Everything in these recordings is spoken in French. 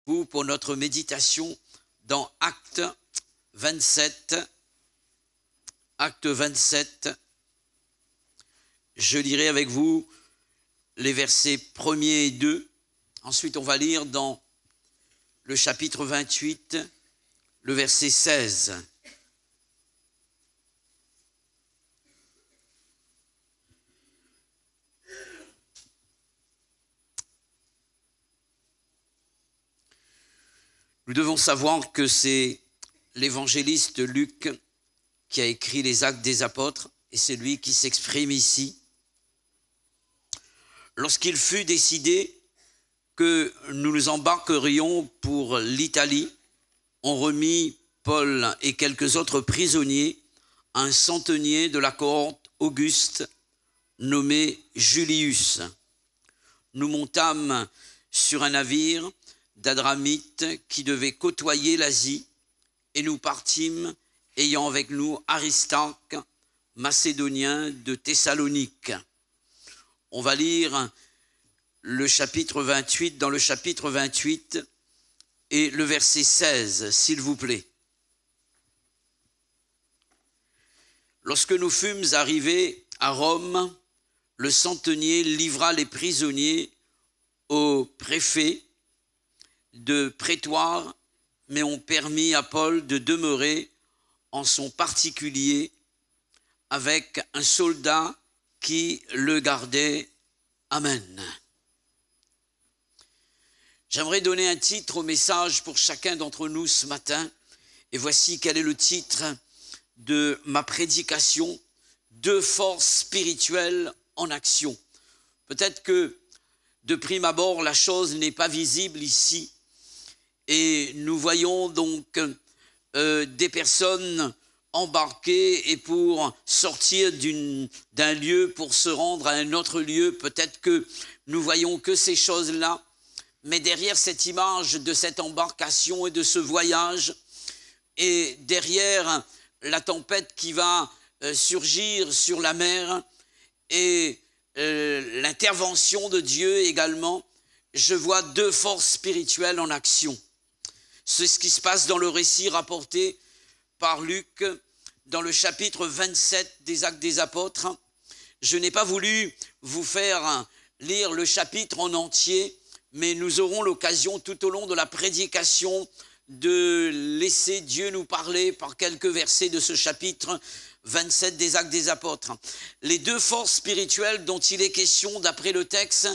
pour notre méditation dans Actes 27. Actes 27, je lirai avec vous les versets 1er et 2. Ensuite, on va lire dans le chapitre 28, le verset 16. Nous devons savoir que c'est l'évangéliste Luc qui a écrit les Actes des Apôtres, et c'est lui qui s'exprime ici. Lorsqu'il fut décidé que nous nous embarquerions pour l'Italie, on remit Paul et quelques autres prisonniers à un centenier de la cohorte Auguste, nommé Julius. Nous montâmes sur un navire d'Adramite qui devait côtoyer l'Asie, et nous partîmes ayant avec nous Aristarque, macédonien de Thessalonique. On va lire le chapitre 28, dans le chapitre 28 et le verset 16, s'il vous plaît. Lorsque nous fûmes arrivés à Rome, le centenier livra les prisonniers au préfet de prétoire, mais on permit à Paul de demeurer en son particulier avec un soldat qui le gardait. Amen. J'aimerais donner un titre au message pour chacun d'entre nous ce matin, et voici quel est le titre de ma prédication: deux forces spirituelles en action. Peut-être que de prime abord la chose n'est pas visible ici, et nous voyons donc des personnes embarquées et pour sortir d'un lieu pour se rendre à un autre lieu. Peut-être que nous voyons que ces choses-là, mais derrière cette image de cette embarcation et de ce voyage, et derrière la tempête qui va surgir sur la mer et l'intervention de Dieu également, je vois deux forces spirituelles en action. C'est ce qui se passe dans le récit rapporté par Luc dans le chapitre 27 des Actes des Apôtres. Je n'ai pas voulu vous faire lire le chapitre en entier, mais nous aurons l'occasion tout au long de la prédication de laisser Dieu nous parler par quelques versets de ce chapitre 27 des Actes des Apôtres. Les deux forces spirituelles dont il est question d'après le texte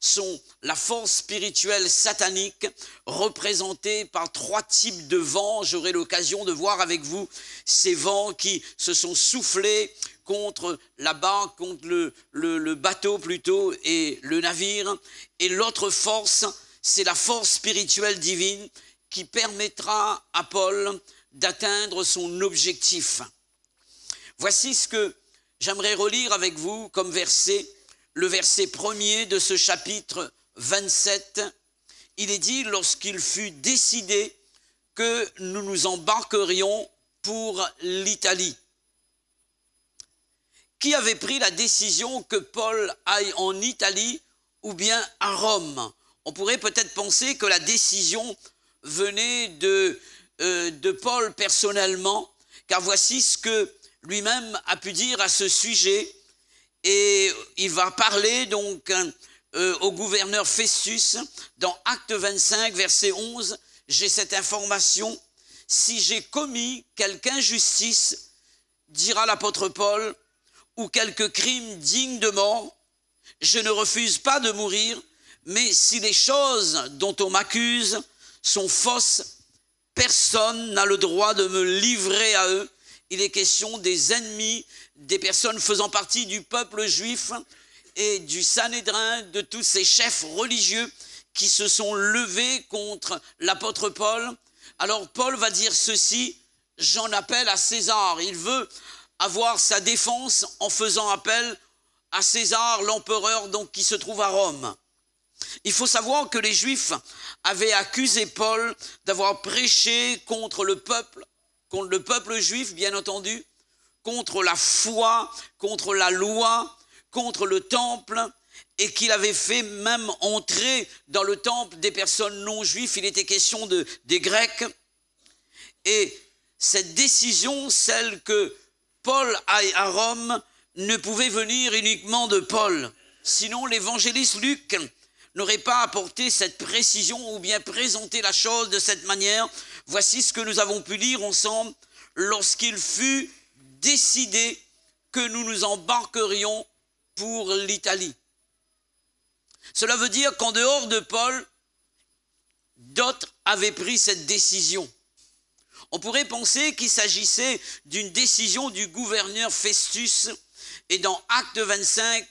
sont la force spirituelle satanique, représentée par trois types de vents. J'aurai l'occasion de voir avec vous ces vents qui se sont soufflés contre la barque, contre le bateau plutôt, et le navire. Et l'autre force, c'est la force spirituelle divine qui permettra à Paul d'atteindre son objectif. Voici ce que j'aimerais relire avec vous comme verset. Le verset 1er de ce chapitre 27, il est dit: lorsqu'il fut décidé que nous nous embarquerions pour l'Italie. Qui avait pris la décision que Paul aille en Italie ou bien à Rome? On pourrait peut-être penser que la décision venait de Paul personnellement, car voici ce que lui-même a pu dire à ce sujet. Et il va parler donc au gouverneur Festus dans Acte 25, verset 11. J'ai cette information: si j'ai commis quelque injustice, dira l'apôtre Paul, ou quelque crime digne de mort, je ne refuse pas de mourir, mais si les choses dont on m'accuse sont fausses, personne n'a le droit de me livrer à eux. Il est question des ennemis, des personnes faisant partie du peuple juif et du Sanhédrin, de tous ces chefs religieux qui se sont levés contre l'apôtre Paul. Alors Paul va dire ceci: j'en appelle à César. Il veut avoir sa défense en faisant appel à César, l'empereur donc qui se trouve à Rome. Il faut savoir que les Juifs avaient accusé Paul d'avoir prêché contre le peuple juif, bien entendu, contre la foi, contre la loi, contre le temple, et qu'il avait fait même entrer dans le temple des personnes non juives. Il était question des Grecs. Et cette décision, celle que Paul aille à Rome, ne pouvait venir uniquement de Paul. Sinon, l'évangéliste Luc n'aurait pas apporté cette précision ou bien présenté la chose de cette manière. Voici ce que nous avons pu lire ensemble lorsqu'il fut décidé que nous nous embarquerions pour l'Italie. Cela veut dire qu'en dehors de Paul, d'autres avaient pris cette décision. On pourrait penser qu'il s'agissait d'une décision du gouverneur Festus. Et dans Acte 25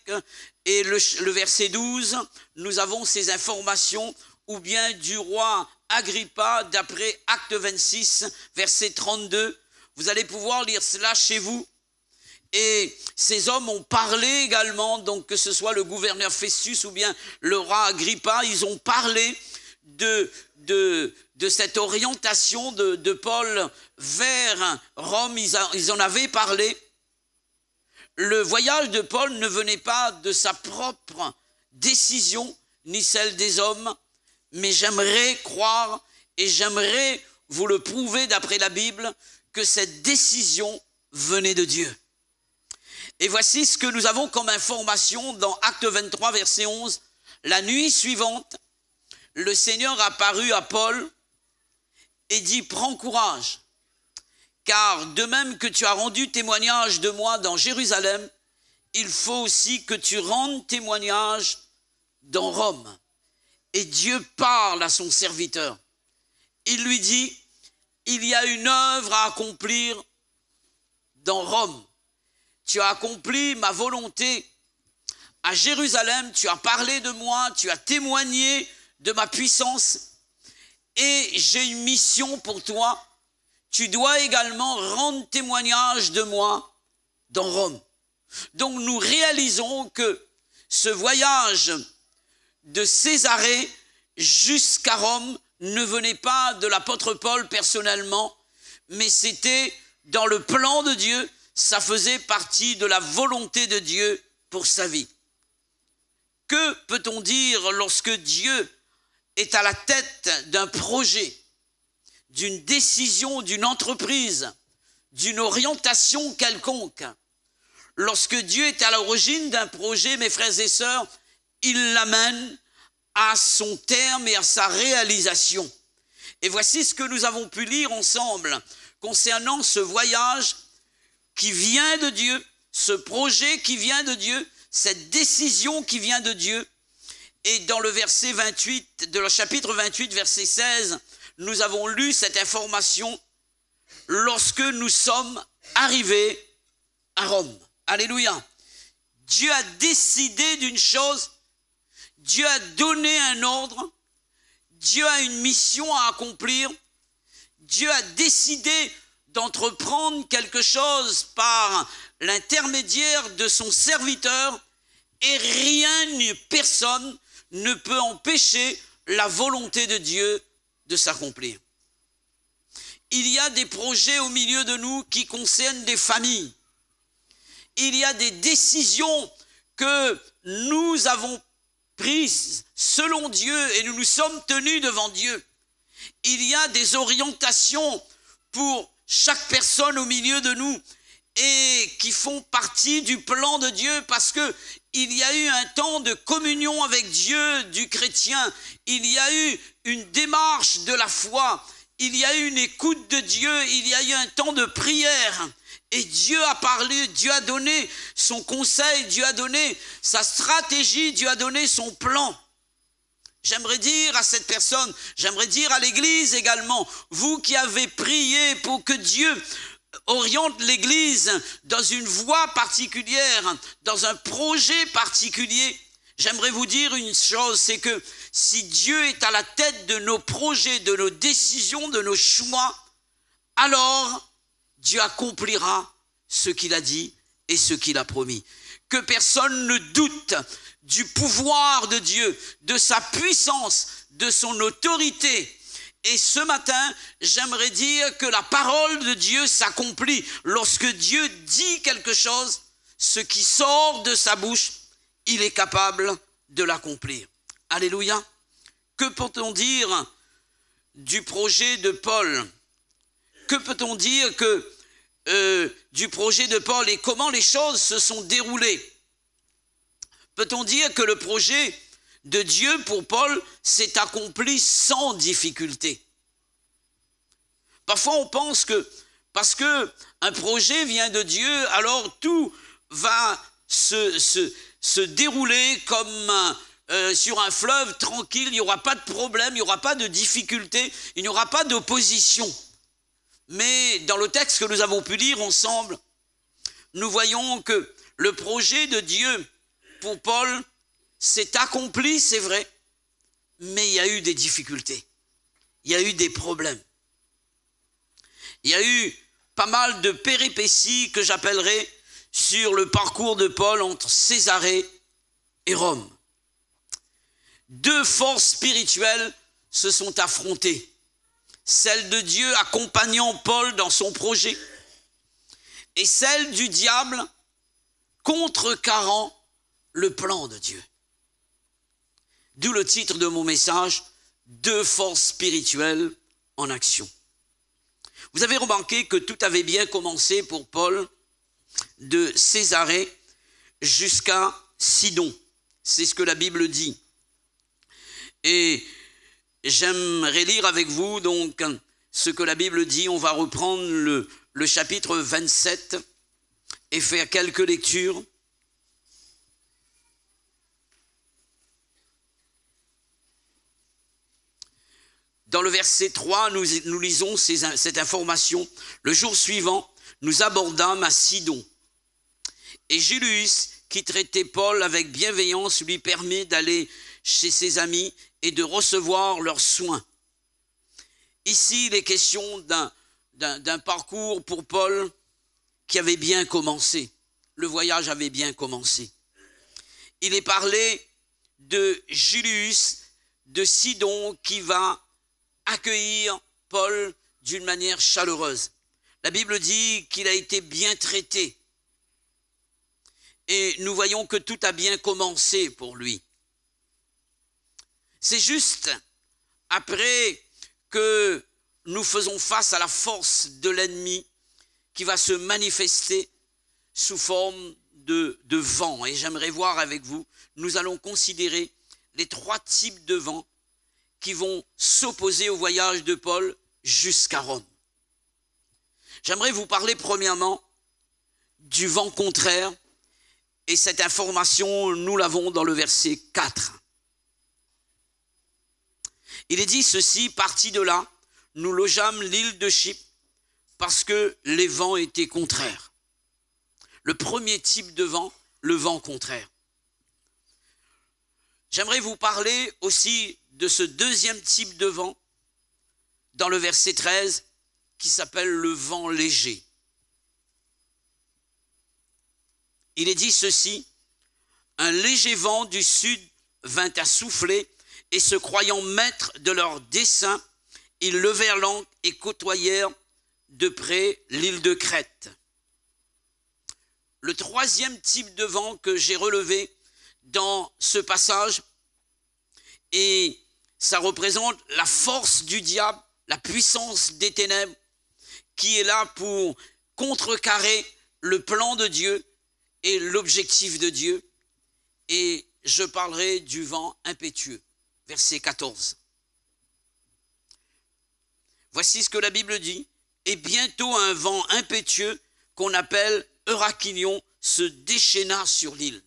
et le verset 12, nous avons ces informations, ou bien du roi Agrippa, d'après Acte 26, verset 32. Vous allez pouvoir lire cela chez vous. Et ces hommes ont parlé également, donc que ce soit le gouverneur Festus ou bien le roi Agrippa, ils ont parlé de cette orientation de Paul vers Rome, ils en avaient parlé. Le voyage de Paul ne venait pas de sa propre décision, ni celle des hommes, mais j'aimerais croire et j'aimerais vous le prouver d'après la Bible que cette décision venait de Dieu. Et voici ce que nous avons comme information dans Acte 23, verset 11. La nuit suivante, le Seigneur apparut à Paul et dit « Prends courage, car de même que tu as rendu témoignage de moi dans Jérusalem, il faut aussi que tu rendes témoignage dans Rome. » Et Dieu parle à son serviteur. Il lui dit « Il y a une œuvre à accomplir dans Rome. Tu as accompli ma volonté à Jérusalem, tu as parlé de moi, tu as témoigné de ma puissance et j'ai une mission pour toi. Tu dois également rendre témoignage de moi dans Rome. » Donc nous réalisons que ce voyage de Césarée jusqu'à Rome ne venait pas de l'apôtre Paul personnellement, mais c'était dans le plan de Dieu, ça faisait partie de la volonté de Dieu pour sa vie. Que peut-on dire lorsque Dieu est à la tête d'un projet, d'une décision, d'une entreprise, d'une orientation quelconque? Lorsque Dieu est à l'origine d'un projet, mes frères et sœurs, il l'amène à son terme et à sa réalisation. Et voici ce que nous avons pu lire ensemble concernant ce voyage qui vient de Dieu, ce projet qui vient de Dieu, cette décision qui vient de Dieu. Et dans le verset 28, de le chapitre 28, verset 16, nous avons lu cette information lorsque nous sommes arrivés à Rome. Alléluia. Dieu a décidé d'une chose, Dieu a donné un ordre, Dieu a une mission à accomplir, Dieu a décidé d'entreprendre quelque chose par l'intermédiaire de son serviteur et rien ni personne ne peut empêcher la volonté de Dieu de s'accomplir. Il y a des projets au milieu de nous qui concernent des familles. Il y a des décisions que nous avons prises selon Dieu et nous nous sommes tenus devant Dieu. Il y a des orientations pour chaque personne au milieu de nous et qui font partie du plan de Dieu parce que il y a eu un temps de communion avec Dieu du chrétien, il y a eu une démarche de la foi, il y a eu une écoute de Dieu, il y a eu un temps de prière et Dieu a parlé, Dieu a donné son conseil, Dieu a donné sa stratégie, Dieu a donné son plan. J'aimerais dire à cette personne, j'aimerais dire à l'église également, vous qui avez prié pour que Dieu oriente l'église dans une voie particulière, dans un projet particulier, j'aimerais vous dire une chose, c'est que si Dieu est à la tête de nos projets, de nos décisions, de nos choix, alors Dieu accomplira ce qu'il a dit et ce qu'il a promis. Que personne ne doute du pouvoir de Dieu, de sa puissance, de son autorité. Et ce matin, j'aimerais dire que la parole de Dieu s'accomplit. Lorsque Dieu dit quelque chose, ce qui sort de sa bouche, il est capable de l'accomplir. Alléluia. Que peut-on dire du projet de Paul? Que peut-on dire du projet de Paul et comment les choses se sont déroulées? Peut-on dire que le projet de Dieu pour Paul s'est accompli sans difficulté? Parfois on pense que parce qu'un projet vient de Dieu, alors tout va se dérouler comme sur un fleuve tranquille, il n'y aura pas de problème, il n'y aura pas de difficulté, il n'y aura pas d'opposition. Mais dans le texte que nous avons pu lire ensemble, nous voyons que le projet de Dieu pour Paul s'est accompli, c'est vrai, mais il y a eu des difficultés, il y a eu des problèmes. Il y a eu pas mal de péripéties que j'appellerais sur le parcours de Paul entre Césarée et Rome. Deux forces spirituelles se sont affrontées. Celle de Dieu accompagnant Paul dans son projet et celle du diable contrecarrant le plan de Dieu. D'où le titre de mon message, deux forces spirituelles en action. Vous avez remarqué que tout avait bien commencé pour Paul de Césarée jusqu'à Sidon. C'est ce que la Bible dit. Et j'aimerais lire avec vous donc ce que la Bible dit. On va reprendre le chapitre 27 et faire quelques lectures. Dans le verset 3, nous lisons cette information. Le jour suivant, nous abordâmes à Sidon. Et Julius, qui traitait Paul avec bienveillance, lui permit d'aller chez ses amis et de recevoir leurs soins. Ici, il est question d'un parcours pour Paul qui avait bien commencé. Le voyage avait bien commencé. Il est parlé de Julius de Sidon qui va accueillir Paul d'une manière chaleureuse. La Bible dit qu'il a été bien traité. Et nous voyons que tout a bien commencé pour lui. C'est juste après que nous faisons face à la force de l'ennemi qui va se manifester sous forme de vent. Et j'aimerais voir avec vous, nous allons considérer les trois types de vents qui vont s'opposer au voyage de Paul jusqu'à Rome. J'aimerais vous parler premièrement du vent contraire, et cette information, nous l'avons dans le verset 4. Il est dit ceci, parti de là, nous logeâmes l'île de Chypre parce que les vents étaient contraires. Le premier type de vent, le vent contraire. J'aimerais vous parler aussi de ce deuxième type de vent dans le verset 13 qui s'appelle le vent léger. Il est dit ceci, un léger vent du sud vint à souffler et se croyant maîtres de leur dessein, ils levèrent l'ancre et côtoyèrent de près l'île de Crète. Le troisième type de vent que j'ai relevé dans ce passage, et ça représente la force du diable, la puissance des ténèbres, qui est là pour contrecarrer le plan de Dieu et l'objectif de Dieu. Et je parlerai du vent impétueux, verset 14. Voici ce que la Bible dit. Et bientôt un vent impétueux qu'on appelle Eurachilion se déchaîna sur l'île.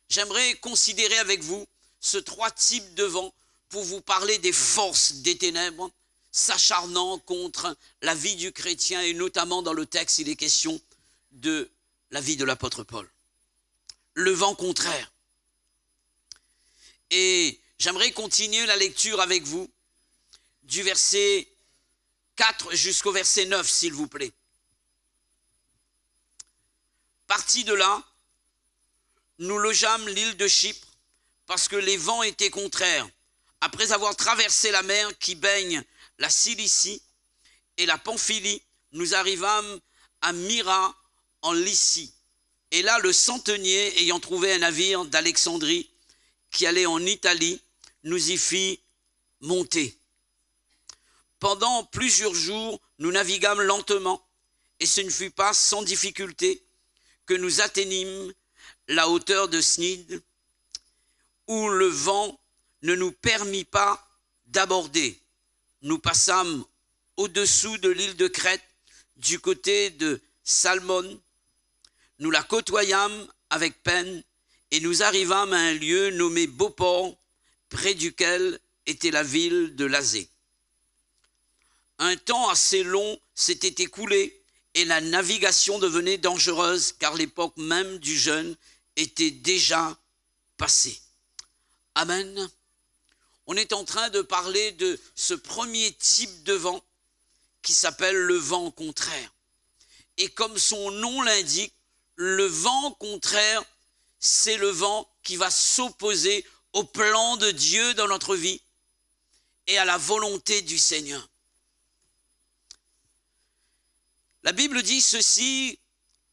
J'aimerais considérer avec vous ces trois types de vents pour vous parler des forces des ténèbres s'acharnant contre la vie du chrétien, et notamment dans le texte, il est question de la vie de l'apôtre Paul. Le vent contraire. Et j'aimerais continuer la lecture avec vous du verset 4 jusqu'au verset 9, s'il vous plaît. Parti de là, nous logeâmes l'île de Chypre parce que les vents étaient contraires. Après avoir traversé la mer qui baigne la Cilicie et la Pamphylie, nous arrivâmes à Myra en Lycie. Et là, le centenier, ayant trouvé un navire d'Alexandrie qui allait en Italie, nous y fit monter. Pendant plusieurs jours, nous naviguâmes lentement, et ce ne fut pas sans difficulté que nous atteignîmes la hauteur de Snide, où le vent ne nous permit pas d'aborder. Nous passâmes au-dessous de l'île de Crète, du côté de Salmone. Nous la côtoyâmes avec peine, et nous arrivâmes à un lieu nommé Beauport, près duquel était la ville de Lasée. Un temps assez long s'était écoulé, et la navigation devenait dangereuse, car l'époque même du jeûne était déjà passée. Amen. On est en train de parler de ce premier type de vent qui s'appelle le vent contraire. Et comme son nom l'indique, le vent contraire, c'est le vent qui va s'opposer au plan de Dieu dans notre vie et à la volonté du Seigneur. La Bible dit ceci,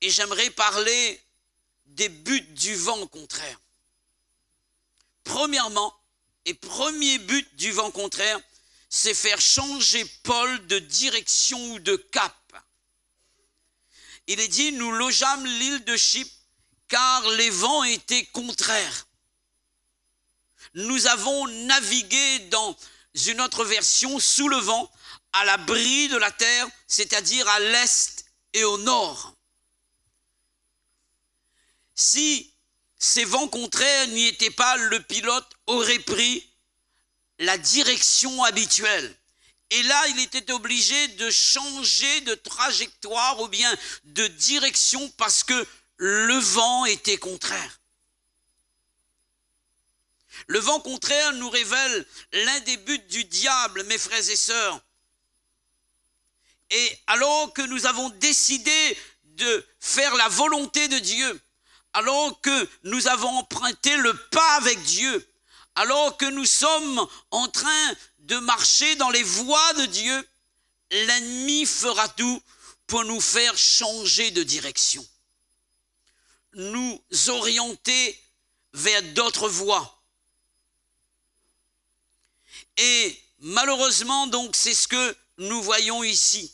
et j'aimerais parler des buts du vent contraire. Premièrement, et premier but du vent contraire, c'est faire changer Paul de direction ou de cap. Il est dit, nous logeâmes l'île de Chypre, car les vents étaient contraires. Nous avons navigué dans une autre version, sous le vent, à l'abri de la terre, c'est-à-dire à l'est et au nord. Si ces vents contraires n'y étaient pas, le pilote aurait pris la direction habituelle. Et là, il était obligé de changer de trajectoire ou bien de direction parce que le vent était contraire. Le vent contraire nous révèle l'un des buts du diable, mes frères et sœurs. Et alors que nous avons décidé de faire la volonté de Dieu, alors que nous avons emprunté le pas avec Dieu, alors que nous sommes en train de marcher dans les voies de Dieu, l'ennemi fera tout pour nous faire changer de direction, nous orienter vers d'autres voies. Et malheureusement, donc, c'est ce que nous voyons ici.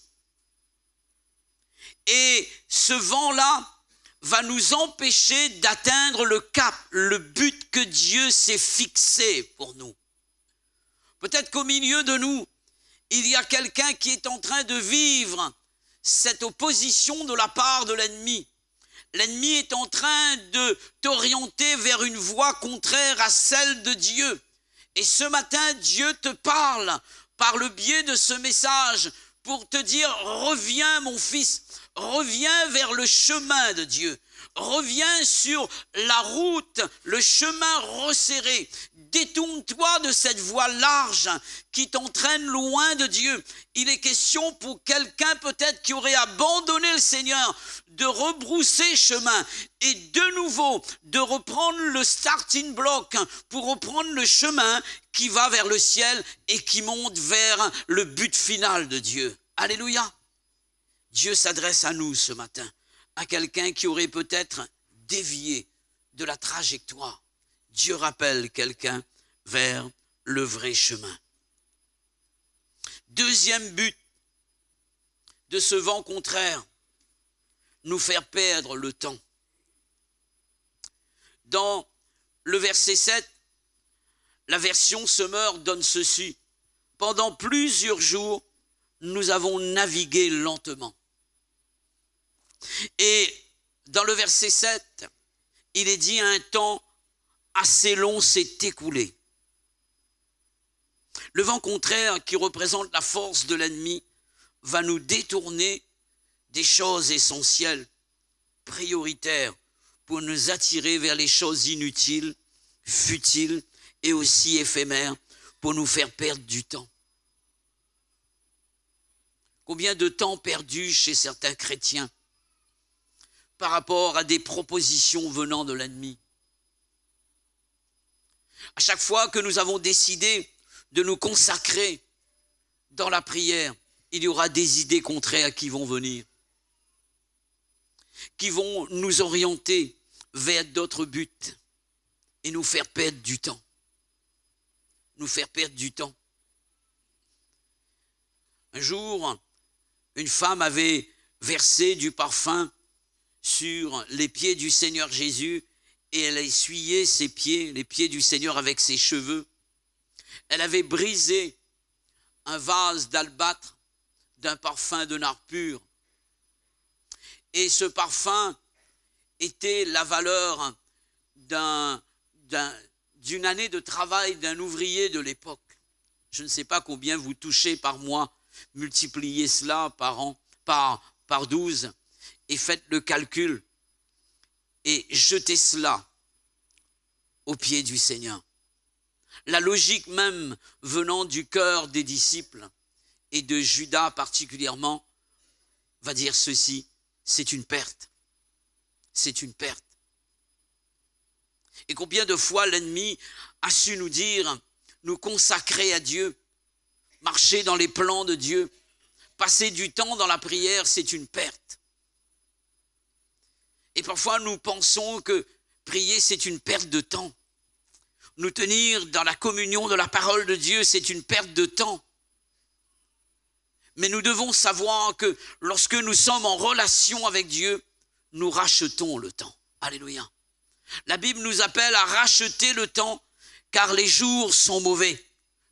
Et ce vent-là va nous empêcher d'atteindre le cap, le but que Dieu s'est fixé pour nous. Peut-être qu'au milieu de nous, il y a quelqu'un qui est en train de vivre cette opposition de la part de l'ennemi. L'ennemi est en train de t'orienter vers une voie contraire à celle de Dieu. Et ce matin, Dieu te parle par le biais de ce message pour te dire, reviens mon fils, reviens vers le chemin de Dieu. Reviens sur la route, le chemin resserré. Détourne-toi de cette voie large qui t'entraîne loin de Dieu. Il est question pour quelqu'un peut-être qui aurait abandonné le Seigneur de rebrousser chemin et de nouveau de reprendre le starting block pour reprendre le chemin qui va vers le ciel et qui monte vers le but final de Dieu. Alléluia. Dieu s'adresse à nous ce matin, à quelqu'un qui aurait peut-être dévié de la trajectoire. Dieu rappelle quelqu'un vers le vrai chemin. Deuxième but de ce vent contraire, nous faire perdre le temps. Dans le verset 7, la version Semeur donne ceci. Pendant plusieurs jours, nous avons navigué lentement. Et dans le verset 7, il est dit un temps assez long s'est écoulé. Le vent contraire qui représente la force de l'ennemi va nous détourner des choses essentielles, prioritaires, pour nous attirer vers les choses inutiles, futiles et aussi éphémères, pour nous faire perdre du temps. Combien de temps perdu chez certains chrétiens par rapport à des propositions venant de l'ennemi. À chaque fois que nous avons décidé de nous consacrer dans la prière, il y aura des idées contraires qui vont venir. qui vont nous orienter vers d'autres buts et nous faire perdre du temps. Nous faire perdre du temps. Un jour, une femme avait versé du parfum sur les pieds du Seigneur Jésus et elle a essuyé ses pieds, les pieds du Seigneur avec ses cheveux. Elle avait brisé un vase d'albâtre d'un parfum de nard pur. Et ce parfum était la valeur d'une année de travail d'un ouvrier de l'époque. Je ne sais pas combien vous touchez par mois, multipliez cela par an, par 12 et faites le calcul et jetez cela aux pieds du Seigneur. La logique même venant du cœur des disciples et de Judas particulièrement va dire ceci, c'est une perte. C'est une perte. Et combien de fois l'ennemi a su nous dire, nous consacrer à Dieu, marcher dans les plans de Dieu, passer du temps dans la prière, c'est une perte. Et parfois nous pensons que prier c'est une perte de temps. Nous tenir dans la communion de la parole de Dieu, c'est une perte de temps. Mais nous devons savoir que lorsque nous sommes en relation avec Dieu, nous rachetons le temps. Alléluia. La Bible nous appelle à racheter le temps, car les jours sont mauvais.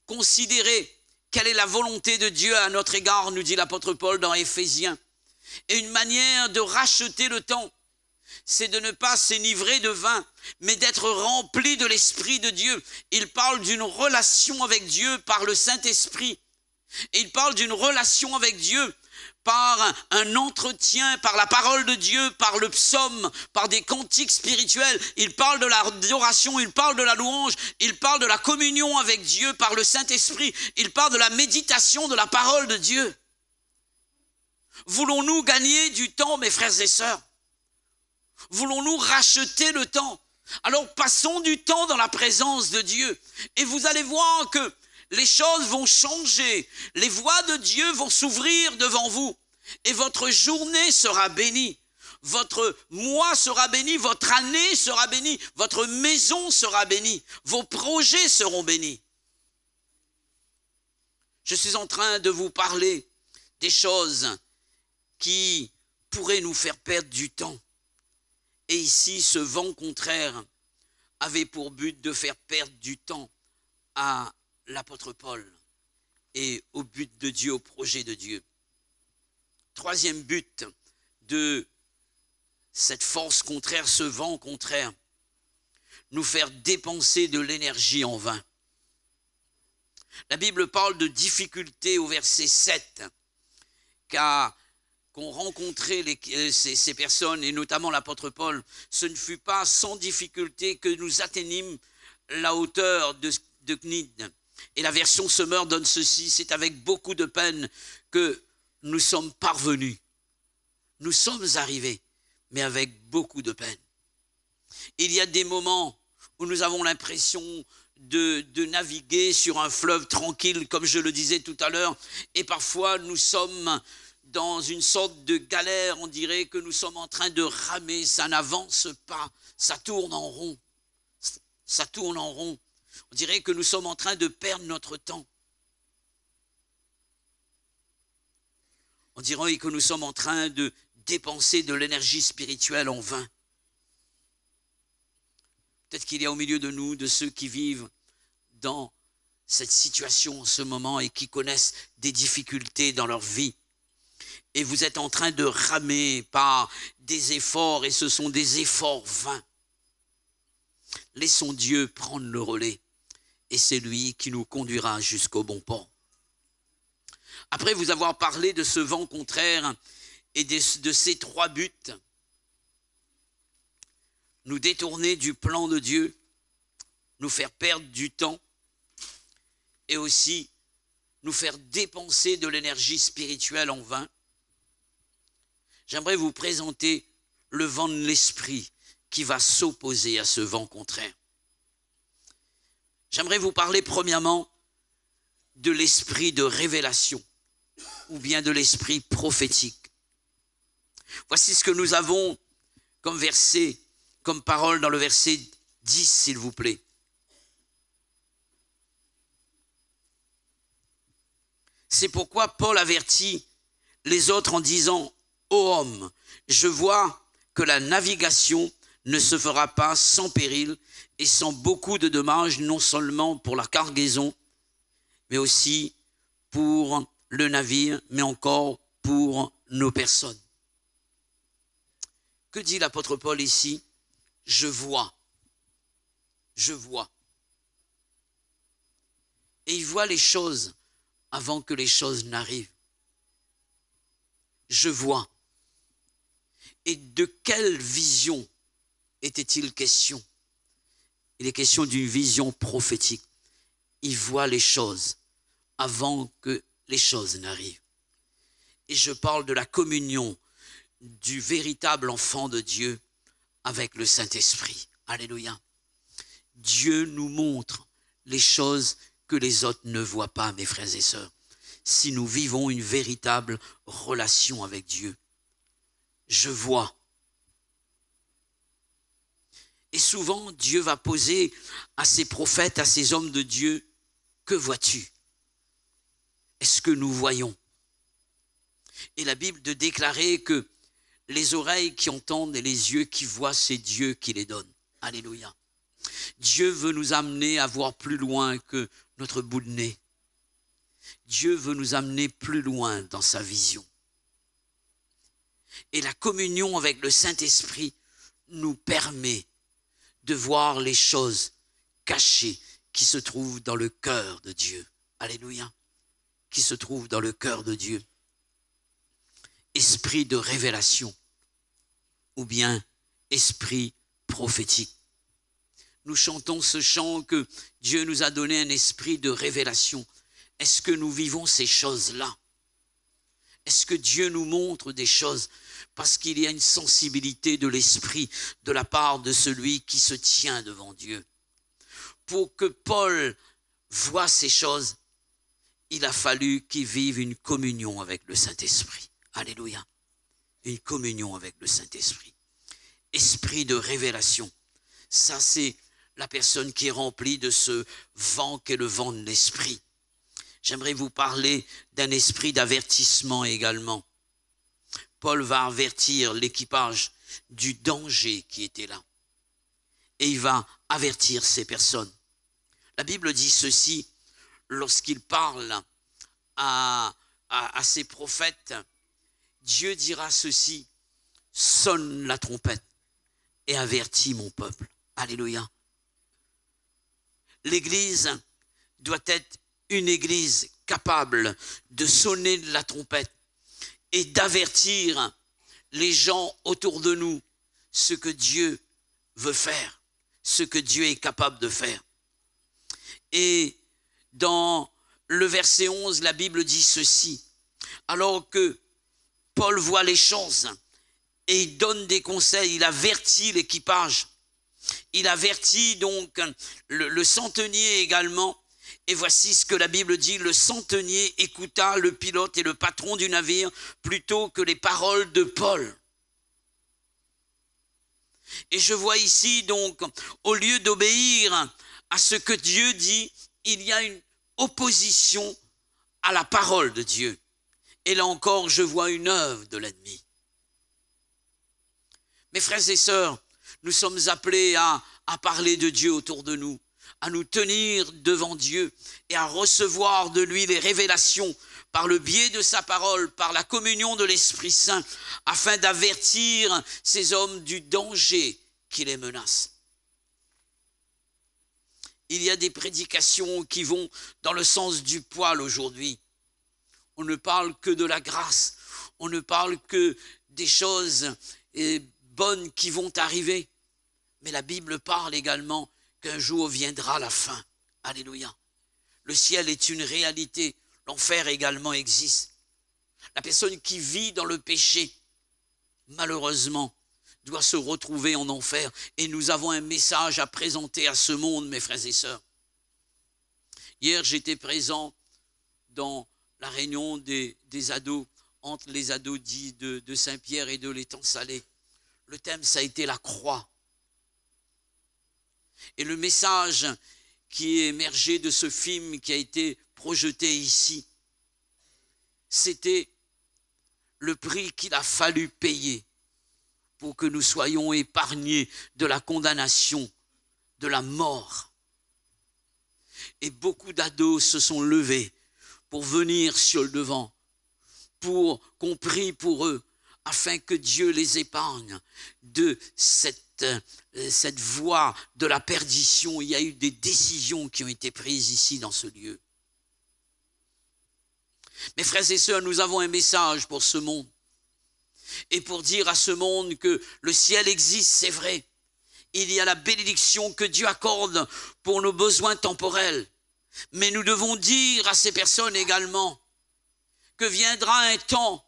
Considérez quelle est la volonté de Dieu à notre égard, nous dit l'apôtre Paul dans Éphésiens. Et une manière de racheter le temps, c'est de ne pas s'enivrer de vin, mais d'être rempli de l'Esprit de Dieu. Il parle d'une relation avec Dieu par le Saint-Esprit. Et il parle d'une relation avec Dieu par un entretien, par la parole de Dieu, par le psaume, par des cantiques spirituels. Il parle de l'adoration, il parle de la louange, il parle de la communion avec Dieu par le Saint-Esprit. Il parle de la méditation de la parole de Dieu. Voulons-nous gagner du temps, mes frères et sœurs? Voulons-nous racheter le temps? Alors passons du temps dans la présence de Dieu. Et vous allez voir que les choses vont changer. Les voies de Dieu vont s'ouvrir devant vous. Et votre journée sera bénie. Votre mois sera béni. Votre année sera bénie. Votre maison sera bénie. Vos projets seront bénis. Je suis en train de vous parler des choses qui pourraient nous faire perdre du temps. Et ici, ce vent contraire avait pour but de faire perdre du temps à l'apôtre Paul et au but de Dieu, au projet de Dieu. Troisième but de cette force contraire, ce vent contraire, nous faire dépenser de l'énergie en vain. La Bible parle de difficultés au verset 7, qu'ont rencontré ces personnes, et notamment l'apôtre Paul. Ce ne fut pas sans difficulté que nous atteignîmes la hauteur de Cnide. Et la version Semeur donne ceci, c'est avec beaucoup de peine que nous sommes parvenus. Nous sommes arrivés, mais avec beaucoup de peine. Il y a des moments où nous avons l'impression de naviguer sur un fleuve tranquille, comme je le disais tout à l'heure, et parfois nous sommes dans une sorte de galère, on dirait que nous sommes en train de ramer, ça n'avance pas, ça tourne en rond, ça tourne en rond. On dirait que nous sommes en train de perdre notre temps. On dirait que nous sommes en train de dépenser de l'énergie spirituelle en vain. Peut-être qu'il y a au milieu de nous, de ceux qui vivent dans cette situation en ce moment et qui connaissent des difficultés dans leur vie. Et vous êtes en train de ramer par des efforts, et ce sont des efforts vains. Laissons Dieu prendre le relais, et c'est lui qui nous conduira jusqu'au bon port. Après vous avoir parlé de ce vent contraire et de ces trois buts, nous détourner du plan de Dieu, nous faire perdre du temps, et aussi nous faire dépenser de l'énergie spirituelle en vain, j'aimerais vous présenter le vent de l'esprit qui va s'opposer à ce vent contraire. J'aimerais vous parler premièrement de l'esprit de révélation ou bien de l'esprit prophétique. Voici ce que nous avons comme verset, comme parole dans le verset 10, s'il vous plaît. C'est pourquoi Paul avertit les autres en disant « Ô homme, je vois que la navigation ne se fera pas sans péril et sans beaucoup de dommages, non seulement pour la cargaison, mais aussi pour le navire, mais encore pour nos personnes. » Que dit l'apôtre Paul ici? Je vois. Je vois. Et il voit les choses avant que les choses n'arrivent. Je vois. Et de quelle vision était-il question? Il est question d'une vision prophétique. Il voit les choses avant que les choses n'arrivent. Et je parle de la communion du véritable enfant de Dieu avec le Saint-Esprit. Alléluia. Dieu nous montre les choses que les autres ne voient pas, mes frères et sœurs. Si nous vivons une véritable relation avec Dieu. Je vois. Et souvent, Dieu va poser à ses prophètes, à ses hommes de Dieu, que vois-tu? Est-ce que nous voyons? Et la Bible de déclarer que les oreilles qui entendent et les yeux qui voient, c'est Dieu qui les donne. Alléluia. Dieu veut nous amener à voir plus loin que notre bout de nez. Dieu veut nous amener plus loin dans sa vision. Et la communion avec le Saint-Esprit nous permet de voir les choses cachées qui se trouvent dans le cœur de Dieu. Alléluia. Qui se trouvent dans le cœur de Dieu. Esprit de révélation ou bien esprit prophétique. Nous chantons ce chant que Dieu nous a donné un esprit de révélation. Est-ce que nous vivons ces choses-là? Est-ce que Dieu nous montre des choses? Parce qu'il y a une sensibilité de l'esprit de la part de celui qui se tient devant Dieu. Pour que Paul voie ces choses, il a fallu qu'il vive une communion avec le Saint-Esprit. Alléluia. Une communion avec le Saint-Esprit. Esprit de révélation. Ça, c'est la personne qui est remplie de ce vent qu'est le vent de l'Esprit. J'aimerais vous parler d'un esprit d'avertissement également. Paul va avertir l'équipage du danger qui était là. Et il va avertir ces personnes. La Bible dit ceci lorsqu'il parle à ses prophètes. Dieu dira ceci, sonne la trompette et avertis mon peuple. Alléluia. L'Église doit être une Église capable de sonner la trompette et d'avertir les gens autour de nous ce que Dieu veut faire, ce que Dieu est capable de faire. Et dans le verset 11, la Bible dit ceci, alors que Paul voit les choses et il donne des conseils, il avertit l'équipage, il avertit donc le centenier également. Et voici ce que la Bible dit, le centenier écouta le pilote et le patron du navire plutôt que les paroles de Paul. Et je vois ici donc, au lieu d'obéir à ce que Dieu dit, il y a une opposition à la parole de Dieu. Et là encore, je vois une œuvre de l'ennemi. Mes frères et sœurs, nous sommes appelés à parler de Dieu autour de nous, à nous tenir devant Dieu et à recevoir de lui les révélations par le biais de sa parole, par la communion de l'Esprit Saint, afin d'avertir ces hommes du danger qui les menace. Il y a des prédications qui vont dans le sens du poil aujourd'hui. On ne parle que de la grâce, on ne parle que des choses bonnes qui vont arriver. Mais la Bible parle également qu'un jour viendra la fin. Alléluia. Le ciel est une réalité, l'enfer également existe. La personne qui vit dans le péché, malheureusement, doit se retrouver en enfer. Et nous avons un message à présenter à ce monde, mes frères et sœurs. Hier, j'étais présent dans la réunion des ados entre les ados dits de Saint-Pierre et de l'étang salé. Le thème, ça a été la croix. Et le message qui est émergé de ce film qui a été projeté ici, c'était le prix qu'il a fallu payer pour que nous soyons épargnés de la condamnation, de la mort. Et beaucoup d'ados se sont levés pour venir sur le devant, pour qu'on prie pour eux, afin que Dieu les épargne de cette voie de la perdition. Il y a eu des décisions qui ont été prises ici dans ce lieu. Mes frères et sœurs, nous avons un message pour ce monde. Et pour dire à ce monde que le ciel existe, c'est vrai. Il y a la bénédiction que Dieu accorde pour nos besoins temporels. Mais nous devons dire à ces personnes également que viendra un temps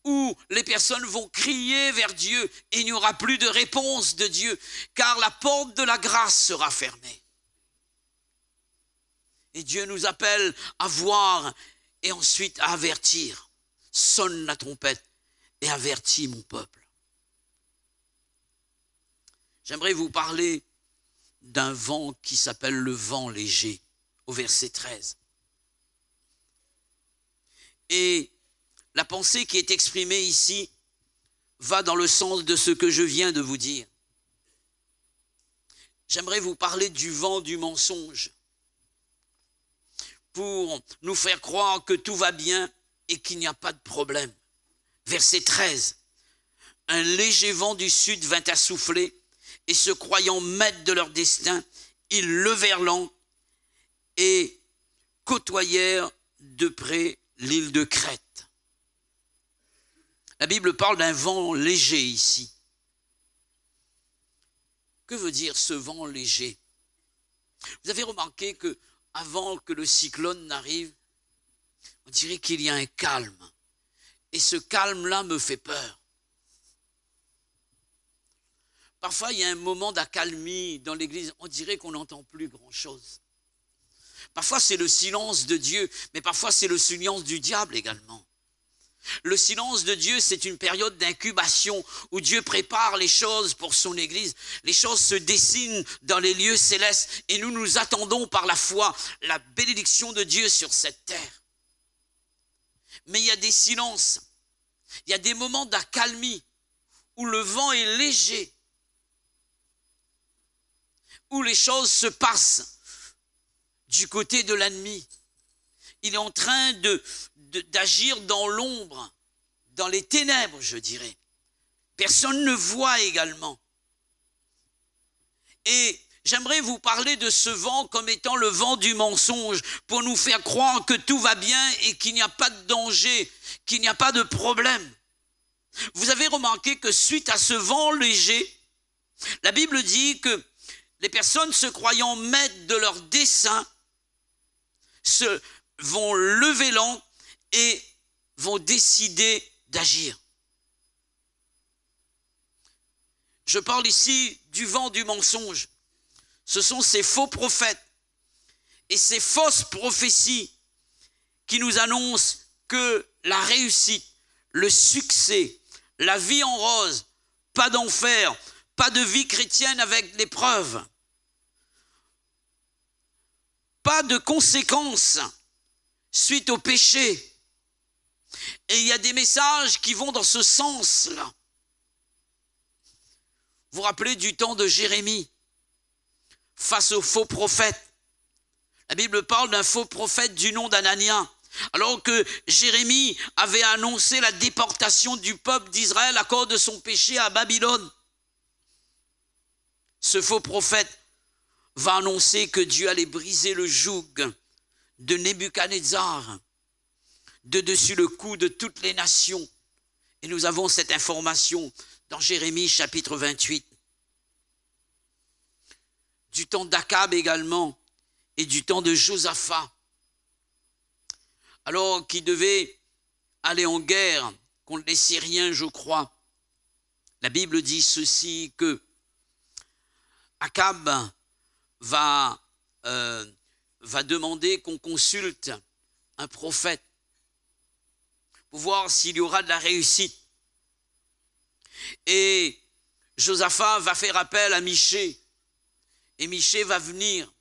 où les personnes vont crier vers Dieu et il n'y aura plus de réponse de Dieu, car la porte de la grâce sera fermée. Et Dieu nous appelle à voir et ensuite à avertir. Sonne la trompette et avertis mon peuple. J'aimerais vous parler d'un vent qui s'appelle le vent léger, au verset 13. Et la pensée qui est exprimée ici va dans le sens de ce que je viens de vous dire. J'aimerais vous parler du vent du mensonge pour nous faire croire que tout va bien et qu'il n'y a pas de problème. Verset 13. Un léger vent du sud vint à souffler et se croyant maîtres de leur destin, ils levèrent l'ancre et côtoyèrent de près l'île de Crète. La Bible parle d'un vent léger ici. Que veut dire ce vent léger? Vous avez remarqué que avant que le cyclone n'arrive, on dirait qu'il y a un calme. Et ce calme-là me fait peur. Parfois, il y a un moment d'accalmie dans l'église, on dirait qu'on n'entend plus grand-chose. Parfois, c'est le silence de Dieu, mais parfois, c'est le silence du diable également. Le silence de Dieu, c'est une période d'incubation où Dieu prépare les choses pour son Église. Les choses se dessinent dans les lieux célestes et nous nous attendons par la foi la bénédiction de Dieu sur cette terre. Mais il y a des silences, il y a des moments d'accalmie où le vent est léger, où les choses se passent du côté de l'ennemi. Il est en train d'agir dans l'ombre, dans les ténèbres, je dirais. Personne ne voit également. Et j'aimerais vous parler de ce vent comme étant le vent du mensonge, pour nous faire croire que tout va bien et qu'il n'y a pas de danger, qu'il n'y a pas de problème. Vous avez remarqué que suite à ce vent léger, la Bible dit que les personnes se croyant maîtres de leur dessein vont lever l'ancre et vont décider d'agir. Je parle ici du vent du mensonge. Ce sont ces faux prophètes et ces fausses prophéties qui nous annoncent que la réussite, le succès, la vie en rose, pas d'enfer, pas de vie chrétienne avec l'épreuve, pas de conséquences suite au péché. Et il y a des messages qui vont dans ce sens-là. Vous vous rappelez du temps de Jérémie face aux faux prophètes. La Bible parle d'un faux prophète du nom d'Anania. Alors que Jérémie avait annoncé la déportation du peuple d'Israël à cause de son péché à Babylone. Ce faux prophète va annoncer que Dieu allait briser le joug de Nebuchadnezzar de dessus le cou de toutes les nations. Et nous avons cette information dans Jérémie chapitre 28. Du temps d'Akab également et du temps de Josaphat. Alors qu'il devait aller en guerre contre les Syriens, je crois. La Bible dit ceci, que Akab va demander qu'on consulte un prophète pour voir s'il y aura de la réussite. Et Josaphat va faire appel à Michée. Et Michée va venir.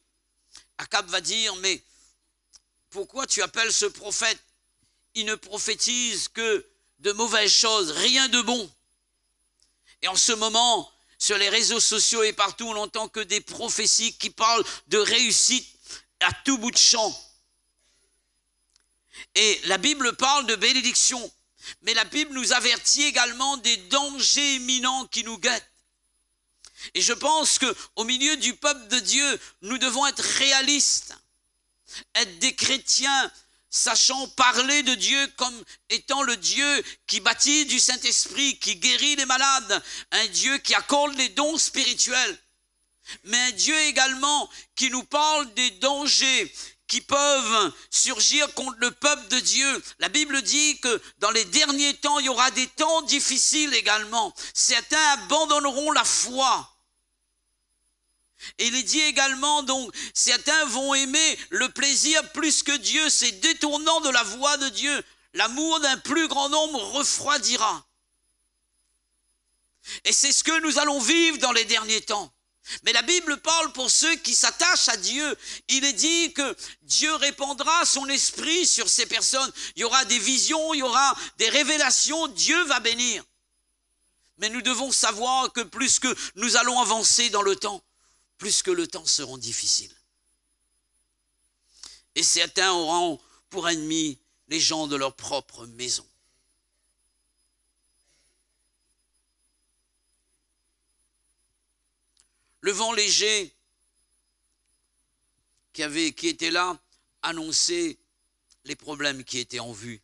Akab va dire, mais pourquoi tu appelles ce prophète? Il ne prophétise que de mauvaises choses, rien de bon. Et en ce moment, sur les réseaux sociaux et partout, on n'entend que des prophéties qui parlent de réussite à tout bout de champ. Et la Bible parle de bénédiction, mais la Bible nous avertit également des dangers imminents qui nous guettent. Et je pense qu'au milieu du peuple de Dieu, nous devons être réalistes, être des chrétiens sachant parler de Dieu comme étant le Dieu qui baptise du Saint-Esprit, qui guérit les malades, un Dieu qui accorde les dons spirituels, mais un Dieu également qui nous parle des dangers qui peuvent surgir contre le peuple de Dieu. La Bible dit que dans les derniers temps, il y aura des temps difficiles également. Certains abandonneront la foi. Et il est dit également, donc, certains vont aimer le plaisir plus que Dieu, c'est détournant de la voie de Dieu. L'amour d'un plus grand nombre refroidira. Et c'est ce que nous allons vivre dans les derniers temps. Mais la Bible parle pour ceux qui s'attachent à Dieu. Il est dit que Dieu répandra son esprit sur ces personnes. Il y aura des visions, il y aura des révélations, Dieu va bénir. Mais nous devons savoir que plus que nous allons avancer dans le temps, plus que le temps sera difficile. Et certains auront pour ennemis les gens de leur propre maison. Le vent léger qui était là annonçait les problèmes qui étaient en vue.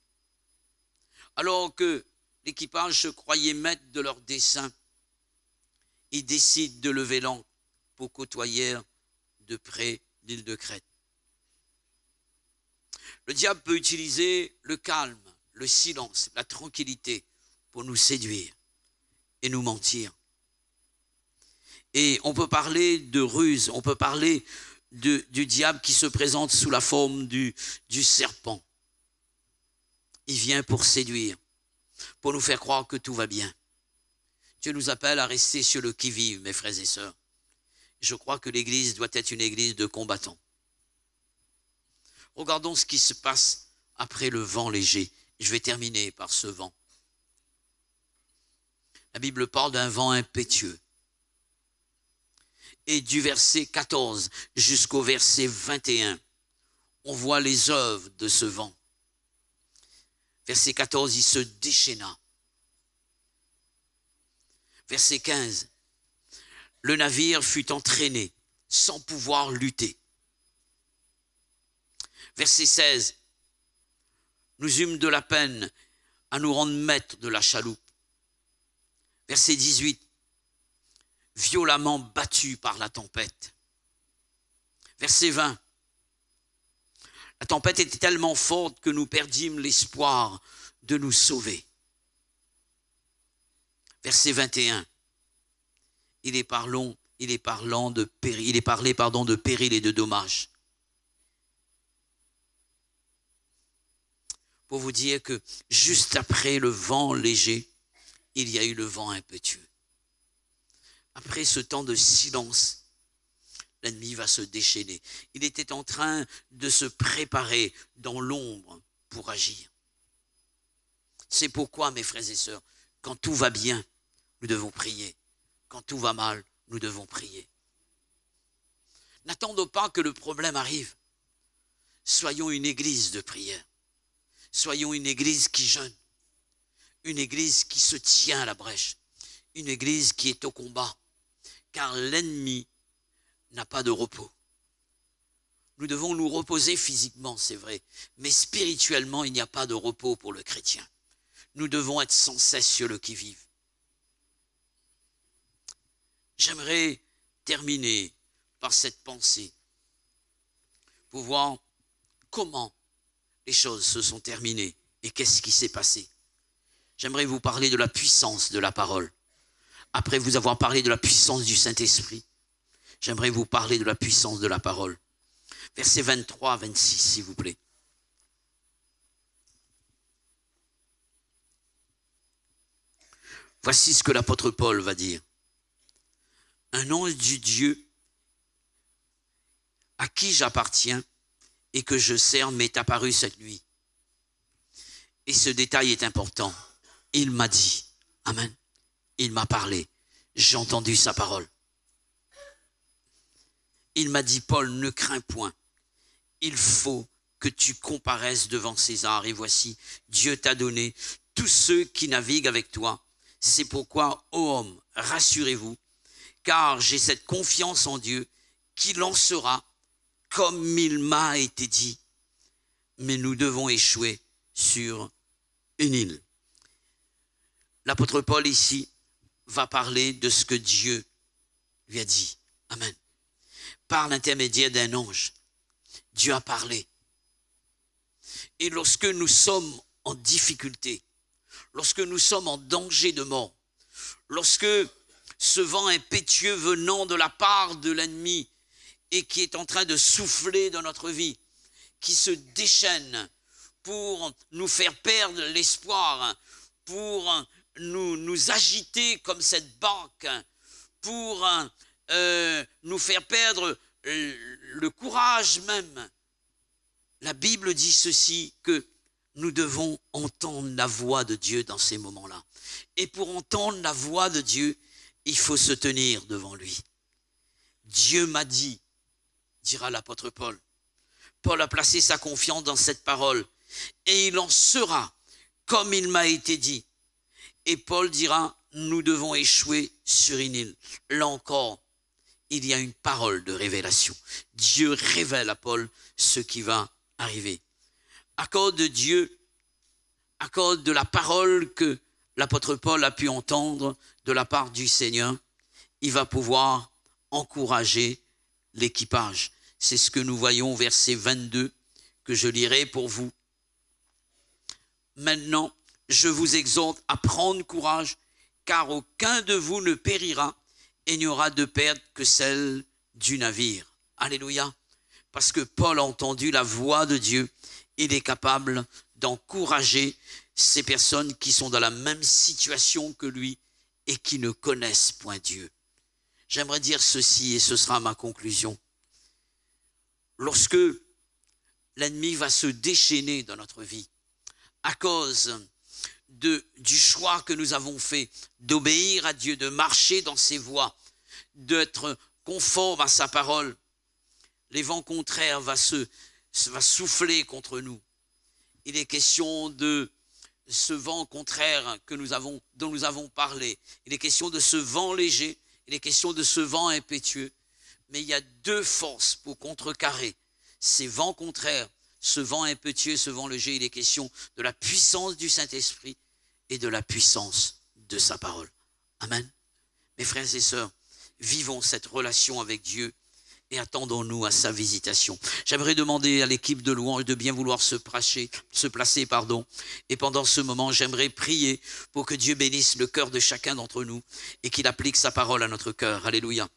Alors que l'équipage se croyait maître de leur dessein, ils décident de lever l'ancre pour côtoyer de près l'île de Crète. Le diable peut utiliser le calme, le silence, la tranquillité pour nous séduire et nous mentir. Et on peut parler de ruse, on peut parler du diable qui se présente sous la forme du serpent. Il vient pour séduire, pour nous faire croire que tout va bien. Dieu nous appelle à rester sur le qui-vive, mes frères et sœurs. Je crois que l'Église doit être une Église de combattants. Regardons ce qui se passe après le vent léger. Je vais terminer par ce vent. La Bible parle d'un vent impétueux. Et du verset 14 jusqu'au verset 21, on voit les œuvres de ce vent. Verset 14, il se déchaîna. Verset 15, le navire fut entraîné sans pouvoir lutter. Verset 16, nous eûmes de la peine à nous rendre maîtres de la chaloupe. Verset 18, violemment battus par la tempête. Verset 20, la tempête était tellement forte que nous perdîmes l'espoir de nous sauver. Verset 21, il est parlé de péril et de dommages. Pour vous dire que juste après le vent léger, il y a eu le vent impétueux. Après ce temps de silence, l'ennemi va se déchaîner. Il était en train de se préparer dans l'ombre pour agir. C'est pourquoi, mes frères et sœurs, quand tout va bien, nous devons prier. Quand tout va mal, nous devons prier. N'attendons pas que le problème arrive. Soyons une église de prière. Soyons une église qui jeûne. Une église qui se tient à la brèche. Une église qui est au combat. Car l'ennemi n'a pas de repos. Nous devons nous reposer physiquement, c'est vrai, mais spirituellement, il n'y a pas de repos pour le chrétien. Nous devons être sans cesse sur le qui-vive. J'aimerais terminer par cette pensée pour voir comment les choses se sont terminées et qu'est-ce qui s'est passé. J'aimerais vous parler de la puissance de la parole. Après vous avoir parlé de la puissance du Saint-Esprit, j'aimerais vous parler de la puissance de la parole. Versets 23 à 26, s'il vous plaît. Voici ce que l'apôtre Paul va dire. Un ange du Dieu à qui j'appartiens et que je sers m'est apparu cette nuit. Et ce détail est important. Il m'a dit, amen, il m'a parlé, j'ai entendu sa parole. Il m'a dit, Paul, ne crains point, il faut que tu comparaisses devant César. Et voici, Dieu t'a donné tous ceux qui naviguent avec toi. C'est pourquoi, ô homme, rassurez-vous, car j'ai cette confiance en Dieu qu'il en sera comme il m'a été dit. Mais nous devons échouer sur une île. L'apôtre Paul ici va parler de ce que Dieu lui a dit. Amen. Par l'intermédiaire d'un ange, Dieu a parlé. Et lorsque nous sommes en difficulté, lorsque nous sommes en danger de mort, lorsque ce vent impétueux venant de la part de l'ennemi et qui est en train de souffler dans notre vie, qui se déchaîne pour nous faire perdre l'espoir, pour nous agiter comme cette barque, pour nous faire perdre le courage même. La Bible dit ceci, que nous devons entendre la voix de Dieu dans ces moments-là. Et pour entendre la voix de Dieu, il faut se tenir devant lui. Dieu m'a dit, dira l'apôtre Paul. Paul a placé sa confiance dans cette parole. Et il en sera comme il m'a été dit. Et Paul dira, nous devons échouer sur une île. Là encore, il y a une parole de révélation. Dieu révèle à Paul ce qui va arriver. À cause de Dieu, à cause de la parole que l'apôtre Paul a pu entendre de la part du Seigneur, il va pouvoir encourager l'équipage. C'est ce que nous voyons au verset 22 que je lirai pour vous. Maintenant, je vous exhorte à prendre courage, car aucun de vous ne périra et il n'y aura de perte que celle du navire. Alléluia. Parce que Paul a entendu la voix de Dieu, il est capable d'encourager ces personnes qui sont dans la même situation que lui et qui ne connaissent point Dieu. J'aimerais dire ceci et ce sera ma conclusion. Lorsque l'ennemi va se déchaîner dans notre vie à cause du choix que nous avons fait d'obéir à Dieu, de marcher dans ses voies, d'être conforme à sa parole, les vents contraires va souffler contre nous. Il est question de ce vent contraire dont nous avons parlé. Il est question de ce vent léger, il est question de ce vent impétueux. Mais il y a deux forces pour contrecarrer ces vents contraires, ce vent impétueux, ce vent léger. Il est question de la puissance du Saint-Esprit et de la puissance de sa parole. Amen. Mes frères et sœurs, vivons cette relation avec Dieu et attendons-nous à sa visitation. J'aimerais demander à l'équipe de louange de bien vouloir se placer. Et pendant ce moment, j'aimerais prier pour que Dieu bénisse le cœur de chacun d'entre nous et qu'il applique sa parole à notre cœur. Alléluia.